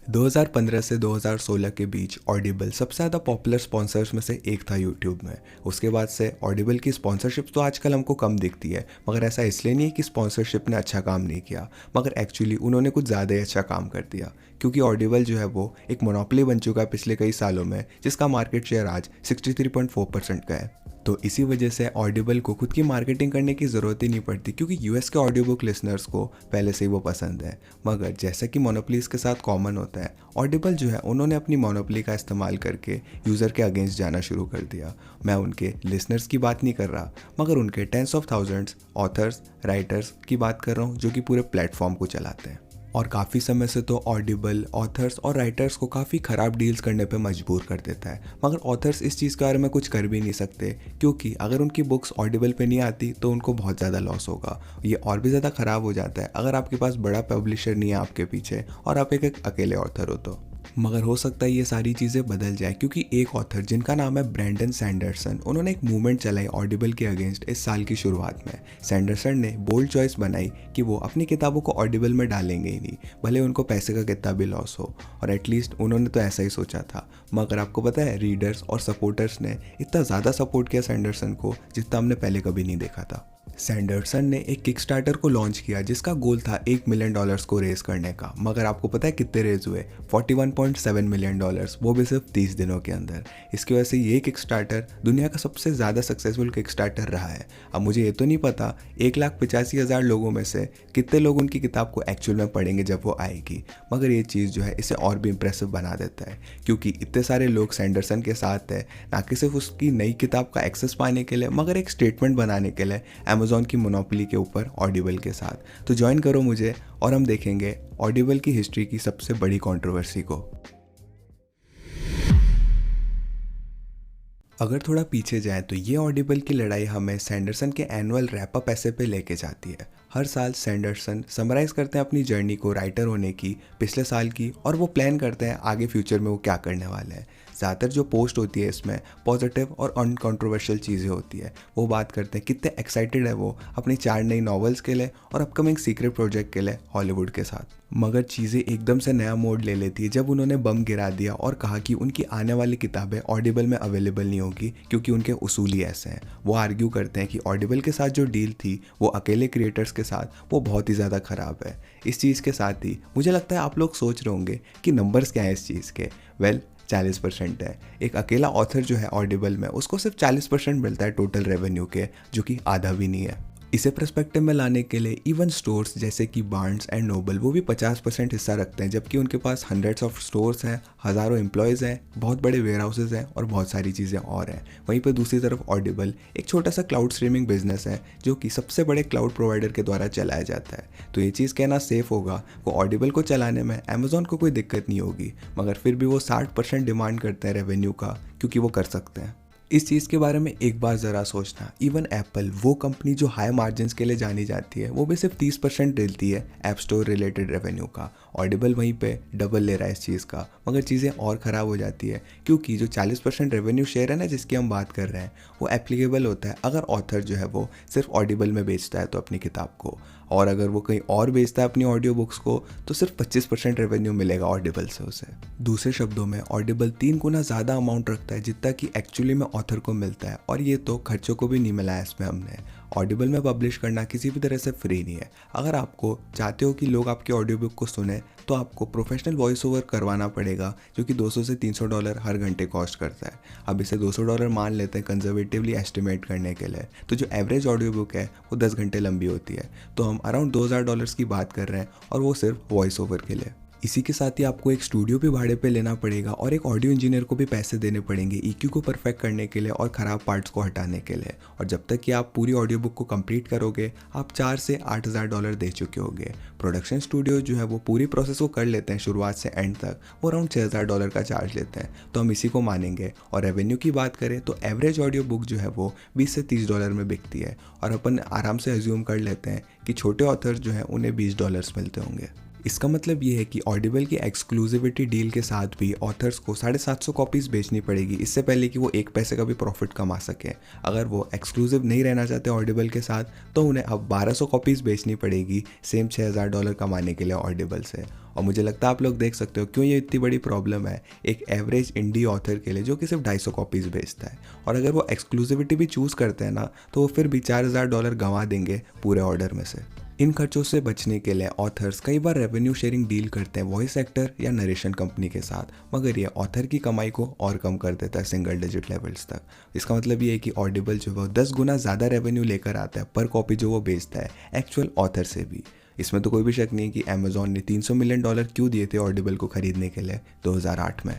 2015 से 2016 के बीच ऑडिबल सबसे ज़्यादा पॉपुलर स्पॉन्सर्स में से एक था यूट्यूब में। उसके बाद से ऑडिबल की स्पॉन्सरशिप तो आजकल हमको कम दिखती है, मगर ऐसा इसलिए नहीं है कि स्पॉन्सरशिप ने अच्छा काम नहीं किया, मगर एक्चुअली उन्होंने कुछ ज़्यादा ही अच्छा काम कर दिया। क्योंकि ऑडिबल जो है वो एक मोनोपोली बन चुका है पिछले कई सालों में, जिसका मार्केट शेयर आज 63.4% का है। तो इसी वजह से ऑडिबल को खुद की मार्केटिंग करने की ज़रूरत ही नहीं पड़ती, क्योंकि यूएस के ऑडियो बुक लिसनर्स को पहले से ही वो पसंद है। मगर जैसा कि मोनोपोलीज के साथ कॉमन होता है, ऑडिबल जो है उन्होंने अपनी मोनोपोली का इस्तेमाल करके यूज़र के अगेंस्ट जाना शुरू कर दिया। मैं उनके लिसनर्स की बात नहीं कर रहा, मगर उनके tens of thousands authors, writers की बात कर रहा हूँ, जो कि पूरे प्लेटफॉर्म को चलाते हैं। और काफ़ी समय से तो ऑडिबल ऑथर्स और राइटर्स को काफ़ी ख़राब डील्स करने पे मजबूर कर देता है, मगर ऑथर्स इस चीज़ के बारे में कुछ कर भी नहीं सकते, क्योंकि अगर उनकी बुक्स ऑडिबल पे नहीं आती तो उनको बहुत ज़्यादा लॉस होगा। ये और भी ज़्यादा ख़राब हो जाता है अगर आपके पास बड़ा पब्लिशर नहीं है आपके पीछे और आप एक अकेले ऑथर हो तो। मगर हो सकता है ये सारी चीज़ें बदल जाए, क्योंकि एक ऑथर जिनका नाम है ब्रैंडन सैंडरसन, उन्होंने एक मूवमेंट चलाई ऑडिबल के अगेंस्ट इस साल की शुरुआत में। सैंडरसन ने बोल्ड चॉइस बनाई कि वो अपनी किताबों को ऑडिबल में डालेंगे ही नहीं, भले उनको पैसे का कितना भी लॉस हो। और एटलीस्ट उन्होंने तो ऐसा ही सोचा था, मगर आपको पता है रीडर्स और सपोर्टर्स ने इतना ज़्यादा सपोर्ट किया सैंडरसन को जितना हमने पहले कभी नहीं देखा था। सैंडरसन ने एक किकस्टार्टर को लॉन्च किया जिसका गोल था $1 मिलियन को रेज करने का, मगर आपको पता है कितने रेज हुए? $41.7 मिलियन, वो भी सिर्फ 30 दिनों के अंदर। इसकी वजह से ये किकस्टार्टर दुनिया का सबसे ज़्यादा सक्सेसफुल किकस्टार्टर रहा है। अब मुझे ये तो नहीं पता 1,85,000 लोगों में से कितने लोग उनकी किताब को एक्चुअल में पढ़ेंगे जब वो आएगी, मगर ये चीज़ जो है इसे और भी इंप्रेसिव बना देता है, क्योंकि इतने सारे लोग सैंडरसन के साथ है, ना कि सिर्फ उसकी नई किताब का एक्सेस पाने के लिए, मगर एक स्टेटमेंट बनाने के लिए अमेज़ॉन की मोनोपोली के ऊपर ऑडिबल के साथ। तो ज्वाइन करो मुझे और हम देखेंगे ऑडिबल की हिस्ट्री की सबसे बड़ी कंट्रोवर्सी को। अगर थोड़ा पीछे जाएं तो ये ऑडिबल की लड़ाई हमें सैंडरसन के एनुअल रैप अप ऐसे पे लेके जाती है। हर साल सैंडरसन समराइज करते हैं अपनी जर्नी को राइटर होने की, पिछले साल की, और वो प्लान करते हैं आगे फ्यूचर में वो क्या करने वाले हैं। ज़्यादातर जो पोस्ट होती है इसमें पॉजिटिव और अनकंट्रोवर्शियल चीज़ें होती है। वो बात करते हैं कितने एक्साइटेड है वो अपनी 4 नई नॉवेल्स के लिए और अपकमिंग सीक्रेट प्रोजेक्ट के लिए हॉलीवुड के साथ। मगर चीज़ें एकदम से नया मोड़ ले लेती है जब उन्होंने बम गिरा दिया और कहा कि उनकी आने वाली किताबें ऑडिबल में अवेलेबल नहीं होगी, क्योंकि उनके उसूल ही ऐसे हैं। वो आर्ग्यू करते हैं कि ऑडिबल के साथ जो डील थी वो अकेले क्रिएटर्स के साथ वो बहुत ही ज़्यादा ख़राब है। इस चीज़ के साथ ही मुझे लगता है आप लोग सोच रहे होंगे कि नंबर्स क्या हैं इस चीज़ के। वेल 40% है। एक अकेला ऑथर जो है ऑडिबल में, उसको सिर्फ 40% मिलता है टोटल रेवेन्यू के, जो कि आधा भी नहीं है। इसे पर्सपेक्टिव में लाने के लिए इवन स्टोर्स जैसे कि बार्न्स एंड नोबल वो भी 50% हिस्सा रखते हैं, जबकि उनके पास हंड्रेड्स ऑफ स्टोर्स हैं, हज़ारों एम्प्लॉयज़ हैं, बहुत बड़े वेयर हाउसेज हैं और बहुत सारी चीज़ें और हैं। वहीं पर दूसरी तरफ ऑडिबल एक छोटा सा क्लाउड स्ट्रीमिंग बिजनेस है जो कि सबसे बड़े क्लाउड प्रोवाइडर के द्वारा चलाया जाता है। तो ये चीज़ कहना सेफ होगा वो ऑडिबल को चलाने में अमेज़ॉन को कोई दिक्कत नहीं होगी, मगर फिर भी वो 60% डिमांड करते हैं रेवेन्यू का, क्योंकि वो कर सकते हैं। इस चीज़ के बारे में एक बार ज़रा सोचना, इवन एप्पल, वो कंपनी जो हाई मार्जिन्स के लिए जानी जाती है, वो भी सिर्फ 30% देती है ऐप स्टोर रिलेटेड रेवेन्यू का। ऑडिबल वहीं पे डबल ले रहा है इस चीज़ का, मगर चीज़ें और ख़राब हो जाती है, क्योंकि जो 40% रेवेन्यू शेयर है ना जिसकी हम बात कर रहे हैं, वो एप्लीकेबल होता है अगर ऑथर जो है वो सिर्फ ऑडिबल में बेचता है तो अपनी किताब को, और अगर वो कहीं और बेचता है अपनी ऑडियो बुक्स को तो सिर्फ 25% रेवेन्यू मिलेगा ऑडिबल से उसे। दूसरे शब्दों में ऑडिबल 3 गुना ज़्यादा अमाउंट रखता है जितना कि एक्चुअली में ऑथर को मिलता है, और ये तो खर्चों को भी नहीं मिला है इसमें हमने। ऑडिबल में पब्लिश करना किसी भी तरह से फ्री नहीं है। अगर आपको चाहते हो कि लोग आपके ऑडियो बुक को सुने तो आपको प्रोफेशनल वॉइस ओवर करवाना पड़ेगा, जो कि $200 से $300 हर घंटे कॉस्ट करता है। अब इसे $200 मान लेते हैं कंजर्वेटिवली एस्टिमेट करने के लिए, तो जो एवरेज ऑडियो बुक है वो 10 घंटे लंबी होती है, तो हम अराउंड $2000 की बात कर रहे हैं, और वो सिर्फ वॉइस ओवर के लिए। इसी के साथ ही आपको एक स्टूडियो भी भाड़े पे लेना पड़ेगा और एक ऑडियो इंजीनियर को भी पैसे देने पड़ेंगे ईक्यू को परफेक्ट करने के लिए और ख़राब पार्ट्स को हटाने के लिए। और जब तक कि आप पूरी ऑडियो बुक को कंप्लीट करोगे आप $4,000 से $8,000 दे चुके होंगे। प्रोडक्शन स्टूडियो जो है वो पूरी प्रोसेस को कर लेते हैं शुरुआत से एंड तक, वो अराउंड $6,000 का चार्ज लेते हैं, तो हम इसी को मानेंगे। और रेवेन्यू की बात करें तो एवरेज ऑडियो बुक जो है वो $20 से $30 में बिकती है, और अपन आराम से एज्यूम कर लेते हैं कि छोटे ऑथर्स जो हैं उन्हें $20 मिलते होंगे। इसका मतलब ये है कि ऑडिबल की एक्सक्लूसिविटी डील के साथ भी ऑथर्स को 750 कॉपीज़ बेचनी पड़ेगी इससे पहले कि वो एक पैसे का भी प्रॉफिट कमा सकें। अगर वो एक्सक्लूसिव नहीं रहना चाहते ऑडिबल के साथ तो उन्हें अब 1200 कॉपीज़ बेचनी पड़ेगी सेम $6000 कमाने के लिए ऑडिबल से। और मुझे लगता है आप लोग देख सकते हो क्यों ये इतनी बड़ी प्रॉब्लम है एक एवरेज इंडी ऑथर के लिए जो कि सिर्फ 250 कॉपीज़ बेचता है। और अगर वो एक्सक्लूसिविटी भी चूज़ करते हैं ना तो वो फिर भी $4000 गंवा देंगे पूरे ऑर्डर में से। इन खर्चों से बचने के लिए ऑथर्स कई बार रेवेन्यू शेयरिंग डील करते हैं वॉइस एक्टर या नरेशन कंपनी के साथ, मगर ये ऑथर की कमाई को और कम कर देता है सिंगल डिजिट लेवल्स तक। इसका मतलब ये है कि ऑडिबल जो है वो 10 गुना ज़्यादा रेवेन्यू लेकर आता है पर कॉपी जो वो बेचता है एक्चुअल ऑथर से भी। इसमें तो कोई भी शक नहीं कि अमेजॉन ने $300 मिलियन क्यों दिए थे ऑडिबल को खरीदने के लिए 2008 में।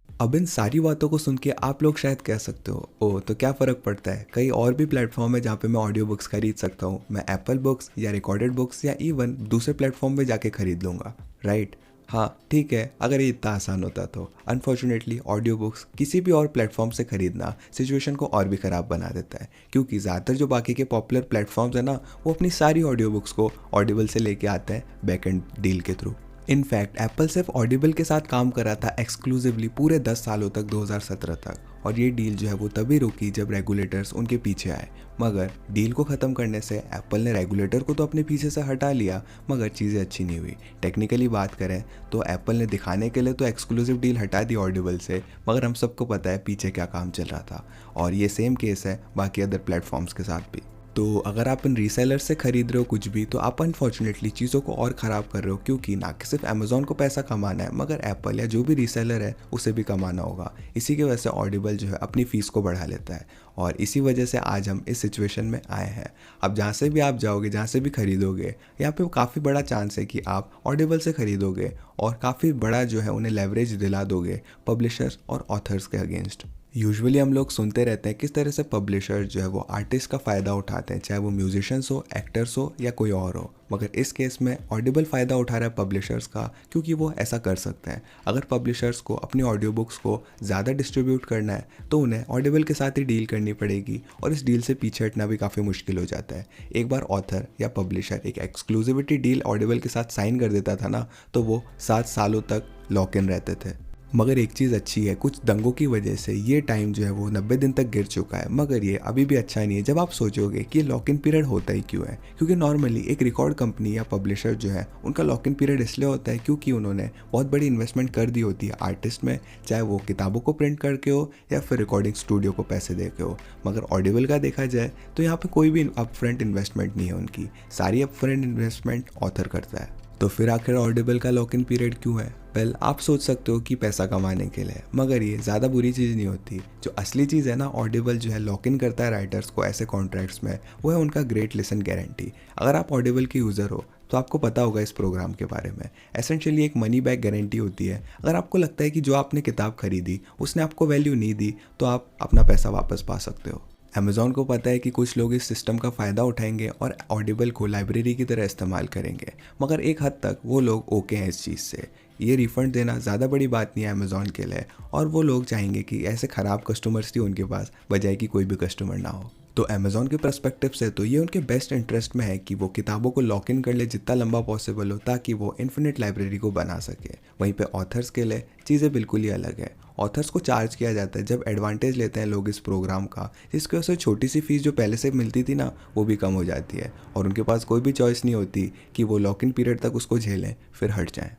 अब इन सारी बातों को सुन के आप लोग शायद कह सकते हो ओ तो क्या फ़र्क पड़ता है, कई और भी प्लेटफॉर्म है जहाँ पे मैं ऑडियो बुक्स खरीद सकता हूँ, मैं एप्पल बुक्स या रिकॉर्डेड बुक्स या इवन दूसरे प्लेटफॉर्म पे जाके खरीद लूँगा, राइट। हाँ ठीक है, अगर ये इतना आसान होता तो अनफॉर्चुनेटली ऑडियो बुक्स किसी भी और प्लेटफॉर्म से खरीदना सिचुएशन को और भी ख़राब बना देता है, क्योंकि ज़्यादातर जो बाकी के पॉपुलर प्लेटफॉर्म्स है ना वो अपनी सारी ऑडियो बुक्स को ऑडिबल से लेके आते हैं बैक एंड डील के थ्रू। इनफैक्ट एप्पल सिर्फ ऑडिबल के साथ काम कर रहा था एक्सक्लूसिवली पूरे 10 सालों तक 2017 तक, और ये डील जो है वो तभी रुकी जब रेगुलेटर्स उनके पीछे आए। मगर डील को ख़त्म करने से एप्पल ने रेगुलेटर को तो अपने पीछे से हटा लिया, मगर चीज़ें अच्छी नहीं हुई। टेक्निकली बात करें तो एप्पल ने दिखाने के लिए तो एक्सक्लूसिव डील हटा दी ऑडिबल से, मगर हम सबको पता है पीछे क्या काम चल रहा था। और ये सेम केस है बाकी अदर प्लेटफॉर्म्स के साथ भी। तो अगर आप इन रीसेलर से खरीद रहे हो कुछ भी तो आप अनफॉर्चुनेटली चीज़ों को और ख़राब कर रहे हो, क्योंकि ना कि सिर्फ अमेजोन को पैसा कमाना है मगर एप्पल या जो भी रीसेलर है उसे भी कमाना होगा। इसी की वजह से ऑडिबल जो है अपनी फ़ीस को बढ़ा लेता है और इसी वजह से आज हम इस सिचुएशन में आए हैं। अब जहाँ से भी आप जाओगे, जहाँ से भी खरीदोगे, यहाँ पे काफ़ी बड़ा चांस है कि आप ऑडिबल से खरीदोगे और काफ़ी बड़ा जो है उन्हें लेवरेज दिला दोगे पब्लिशर्स और ऑथर्स के अगेंस्ट। यूजुअली हम लोग सुनते रहते हैं किस तरह से पब्लिशर जो है वो आर्टिस्ट का फ़ायदा उठाते हैं, चाहे वो म्यूजिशियंस हो, एक्टर्स हो या कोई और हो। मगर इस केस में ऑडिबल फ़ायदा उठा रहा है पब्लिशर्स का, क्योंकि वो ऐसा कर सकते हैं। अगर पब्लिशर्स को अपनी ऑडियो बुक्स को ज़्यादा डिस्ट्रीब्यूट करना है तो उन्हें ऑडिबल के साथ ही डील करनी पड़ेगी, और इस डील से पीछे हटना भी काफ़ी मुश्किल हो जाता है। एक बार ऑथर या पब्लिशर एक एक्सक्लूसिविटी डील ऑडिबल के साथ साइन कर देता था ना तो वो 7 सालों तक लॉक इन रहते थे। मगर एक चीज़ अच्छी है, कुछ दंगों की वजह से ये टाइम जो है वो 90 दिन तक गिर चुका है, मगर ये अभी भी अच्छा नहीं है। जब आप सोचोगे कि लॉक इन पीरियड होता ही क्यों है, क्योंकि नॉर्मली एक रिकॉर्ड कंपनी या पब्लिशर जो है उनका लॉक इन पीरियड इसलिए होता है क्योंकि उन्होंने बहुत बड़ी इन्वेस्टमेंट कर दी होती है आर्टिस्ट में, चाहे वो किताबों को प्रिंट करके हो या फिर रिकॉर्डिंग स्टूडियो को पैसे दे के हो। मगर ऑडिबल का देखा जाए तो यहाँ पर कोई भी अपफ्रंट इन्वेस्टमेंट नहीं है, उनकी सारी अपफ्रंट इन्वेस्टमेंट ऑथर करता है। तो फिर आखिर ऑडिबल का लॉक इन पीरियड क्यों है? वेल, आप सोच सकते हो कि पैसा कमाने के लिए, मगर ये ज़्यादा बुरी चीज़ नहीं होती। जो असली चीज़ है ना, ऑडिबल जो है लॉक इन करता है राइटर्स को ऐसे कॉन्ट्रैक्ट्स में, वो है उनका ग्रेट लिसन गारंटी। अगर आप ऑडिबल की यूज़र हो तो आपको पता होगा इस प्रोग्राम के बारे में। एसेंशियली एक मनी बैक गारंटी होती है। अगर आपको लगता है कि जो आपने किताब खरीदी उसने आपको वैल्यू नहीं दी तो आप अपना पैसा वापस पा सकते हो। अमेज़ॉन को पता है कि कुछ लोग इस सिस्टम का फ़ायदा उठाएंगे और ऑडिबल को लाइब्रेरी की तरह इस्तेमाल करेंगे, मगर एक हद तक वो लोग ओके हैं इस चीज़ से। ये रिफ़ंड देना ज़्यादा बड़ी बात नहीं है अमेज़ॉन के लिए, और वो लोग चाहेंगे कि ऐसे ख़राब कस्टमर्स ही उनके पास, बजाय कि कोई भी कस्टमर ना हो। तो अमेज़ॉन के पर्सपेक्टिव से तो ये उनके बेस्ट इंटरेस्ट में है कि वो किताबों को लॉक इन कर ले जितना लंबा पॉसिबल हो, ताकि वो इन्फिनिट लाइब्रेरी को बना सके। वहीं पे ऑथर्स के लिए चीज़ें बिल्कुल ही अलग है। ऑथर्स को चार्ज किया जाता है जब एडवांटेज लेते हैं लोग इस प्रोग्राम का, जिसकी वजह से छोटी सी फीस जो पहले से मिलती थी ना वो भी कम हो जाती है, और उनके पास कोई भी चॉइस नहीं होती कि वो लॉक इन पीरियड तक उसको झेलें फिर हट जाएं।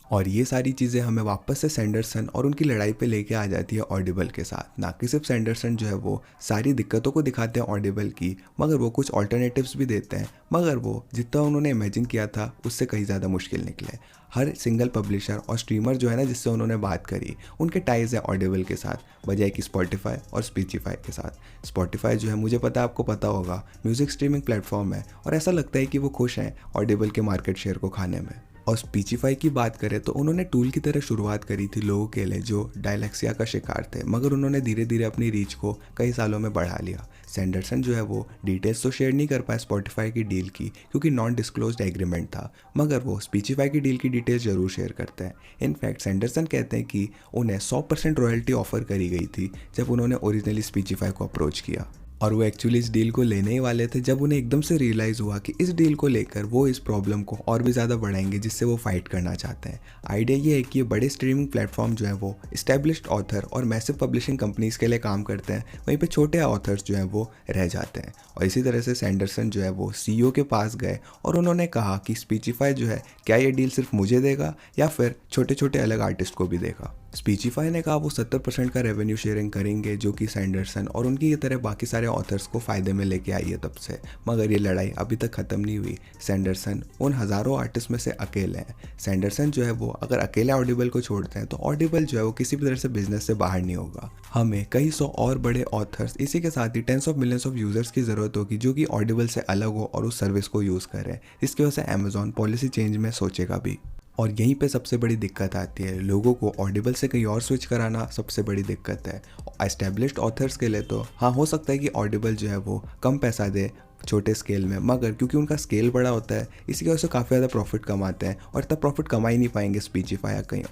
और ये सारी चीज़ें हमें वापस से सैंडरसन और उनकी लड़ाई पे लेके आ जाती है ऑडिबल के साथ। ना कि सिर्फ सैंडरसन जो है वो सारी दिक्कतों को दिखाते हैं ऑडिबल की, मगर वो कुछ ऑल्टरनेटिव्स भी देते हैं, मगर वो जितना उन्होंने इमेजिन किया था उससे कहीं ज़्यादा मुश्किल निकले। हर सिंगल पब्लिशर और स्ट्रीमर जो है ना जिससे उन्होंने बात करी, उनके टाइज है ऑडिबल के साथ, बजाय कि स्पॉटिफाई और स्पीचिफाई के साथ। स्पॉटिफाई जो है, मुझे पता है आपको पता होगा, म्यूज़िक स्ट्रीमिंग प्लेटफॉर्म है, और ऐसा लगता है कि वो खुश हैं ऑडिबल के मार्केट शेयर को खाने में। और स्पीचिफाई की बात करें तो उन्होंने टूल की तरह शुरुआत करी थी लोगों के लिए जो डायलेक्सिया का शिकार थे, मगर उन्होंने धीरे धीरे अपनी रीच को कई सालों में बढ़ा लिया। सैंडरसन जो है वो डिटेल्स तो शेयर नहीं कर पाए स्पॉटिफाई की डील की, क्योंकि नॉन डिस्क्लोज्ड एग्रीमेंट था, मगर वो स्पीचिफाई की डील की डिटेल्स जरूर शेयर करते हैं। इनफैक्ट सैंडरसन कहते हैं कि उन्हें 100% रॉयल्टी ऑफर करी गई थी जब उन्होंने ओरिजिनली स्पीचिफाई को अप्रोच किया। और वो एक्चुअली इस डील को लेने ही वाले थे जब उन्हें एकदम से रियलाइज़ हुआ कि इस डील को लेकर वो इस प्रॉब्लम को और भी ज़्यादा बढ़ाएंगे जिससे वो फाइट करना चाहते हैं। आइडिया ये है कि ये बड़े स्ट्रीमिंग प्लेटफॉर्म जो है वो इस्टेब्लिश्ड ऑथर और मैसिव पब्लिशिंग कंपनीज के लिए काम करते हैं, वहीं पे छोटे ऑथर्स जो हैं वो रह जाते हैं। और इसी तरह से सैंडरसन जो है वो सीईओ के पास गए और उन्होंने कहा कि स्पीचिफाई जो है क्या ये डील सिर्फ मुझे देगा या फिर छोटे छोटे अलग आर्टिस्ट को भी देगा। स्पीचिफाई ने कहा वो 70% का रेवेन्यू शेयरिंग करेंगे, जो कि सैंडरसन और उनकी ये तरह बाकी सारे ऑथर्स को फ़ायदे में लेके आई है तब से। मगर ये लड़ाई अभी तक ख़त्म नहीं हुई। सैंडरसन उन हज़ारों आर्टिस्ट में से अकेले हैं। सैंडरसन जो है वो अगर अकेले ऑडिबल को छोड़ते हैं तो ऑडिबल जो है वो किसी भी तरह से बिजनेस से बाहर नहीं होगा। हमें कई सौ और बड़े ऑथर्स, इसी के साथ ही tens of millions of users की ज़रूरत होगी जो कि ऑडिबल से अलग हो और उस सर्विस को यूज़ करें। इसकी वजह से अमेज़ॉन पॉलिसी चेंज में सोचेगा भी। और यहीं पे सबसे बड़ी दिक्कत आती है, लोगों को ऑडिबल से कहीं और स्विच कराना सबसे बड़ी दिक्कत है। एस्टेब्लिश्ड ऑथर्स के लिए तो हाँ हो सकता है कि ऑडिबल जो है वो कम पैसा दे छोटे स्केल में, मगर क्योंकि उनका स्केल बड़ा होता है इसी की वजह से काफ़ी ज़्यादा प्रॉफिट कमाते हैं और इतना प्रॉफिट कमा ही नहीं पाएंगे स्पीचिफाई या कहीं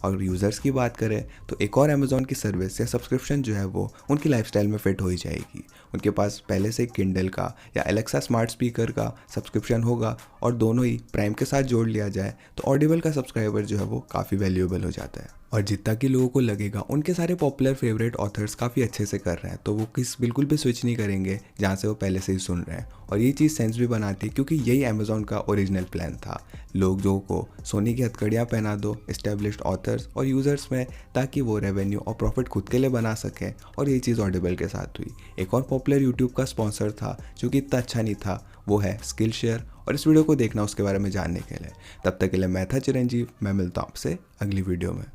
और यूज़र्स की बात करें तो एक और अमेज़ॉन की सर्विस या सब्सक्रिप्शन जो है वो उनकी लाइफस्टाइल में फिट हो ही जाएगी। उनके पास पहले से किंडल का या एलेक्सा स्मार्ट स्पीकर का सब्सक्रिप्शन होगा और दोनों ही प्राइम के साथ जोड़ लिया जाए तो ऑडिबल का सब्सक्राइबर जो है वो काफ़ी वैल्यूएबल हो जाता है। और जितना कि लोगों को लगेगा उनके सारे पॉपुलर फेवरेट ऑथर्स काफ़ी अच्छे से कर रहे हैं तो वो बिल्कुल भी स्विच नहीं करेंगे जहाँ से वो पहले से ही सुन रहे हैं। और ये चीज़ सेंस भी बनाती है क्योंकि यही अमेज़ॉन का ओरिजिनल प्लान था, लोगों को सोने की हथकड़ियाँ पहना दो एस्टेब्लिश्ड ऑथर्स और यूज़र्स में, ताकि वो रेवेन्यू और प्रॉफिट खुद के लिए बना सकें। और ये चीज़ ऑडिबल के साथ हुई। एक और पॉपुलर यूट्यूब का स्पॉन्सर था जो कि इतना अच्छा नहीं था, वो है स्किल शेयर। और इस वीडियो को देखना उसके बारे में जानने के लिए। तब तक के लिए मैं था चिरंजीव, मैं मिलता हूँ आपसे अगली वीडियो में।